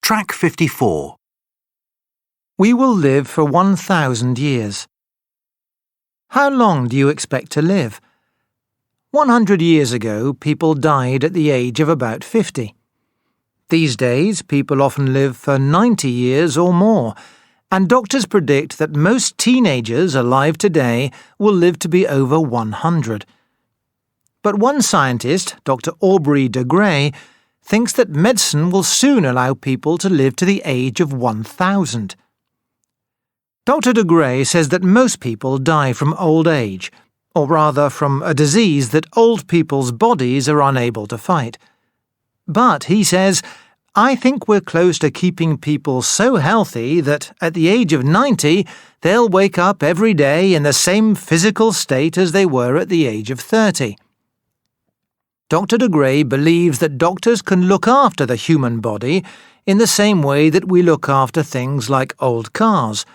Track 54. We will live for 1,000 years. How long do you expect to live? 100 years ago, people died at the age of about 50. These days, people often live for 90 years or more, and doctors predict that most teenagers alive today will live to be over 100. But one scientist, Dr. Aubrey de Grey, thinks that medicine will soon allow people to live to the age of 1,000. Dr. de Grey says that most people die from old age, or rather from a disease that old people's bodies are unable to fight. But, he says, I think we're close to keeping people so healthy that at the age of 90, they'll wake up every day in the same physical state as they were at the age of 30. Dr. de Grey believes that doctors can look after the human body in the same way that we look after things like old cars.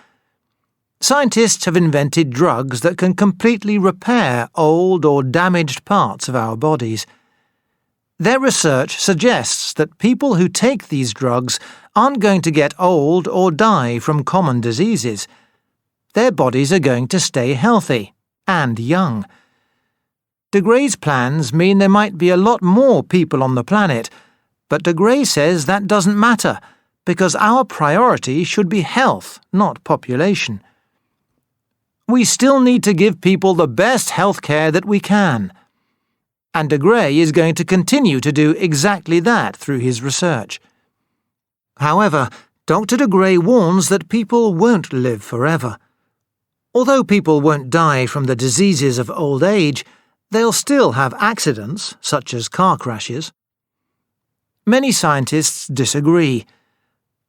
Scientists have invented drugs that can completely repair old or damaged parts of our bodies. Their research suggests that people who take these drugs aren't going to get old or die from common diseases. Their bodies are going to stay healthy and young. De Grey's plans mean there might be a lot more people on the planet, but de Grey says that doesn't matter because our priority should be health, not population. We still need to give people the best health care that we can. And de Grey is going to continue to do exactly that through his research. However, Dr. de Grey warns that people won't live forever. Although people won't die from the diseases of old age, they'll still have accidents, such as car crashes. Many scientists disagree.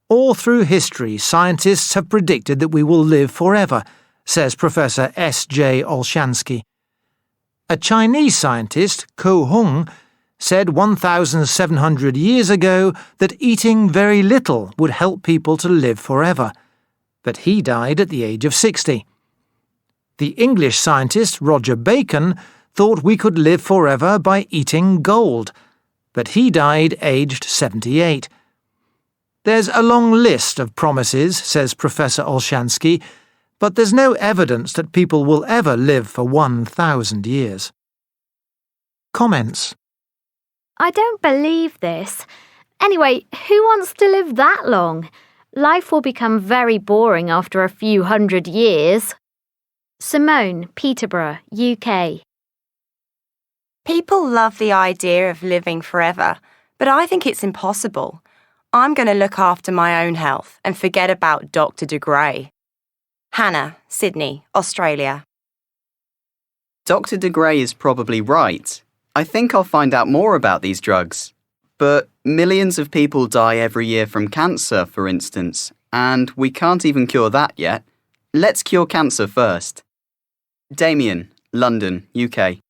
All through history, scientists have predicted that we will live forever, says Professor S.J. Olshansky. A Chinese scientist, Ko Hung, said 1,700 years ago that eating very little would help people to live forever, but he died at the age of 60. The English scientist Roger Bacon thought we could live forever by eating gold, but he died aged 78. There's a long list of promises, says Professor Olshansky, but there's no evidence that people will ever live for 1,000 years. Comments. I don't believe this. Anyway, who wants to live that long? Life will become very boring after a few hundred years. Simone, Peterborough, UK. People love the idea of living forever, but I think it's impossible. I'm going to look after my own health and forget about Dr. de Grey. Hannah, Sydney, Australia. Dr. de Grey is probably right. I think I'll find out more about these drugs. But millions of people die every year from cancer, for instance, and we can't even cure that yet. Let's cure cancer first. Damien, London, UK.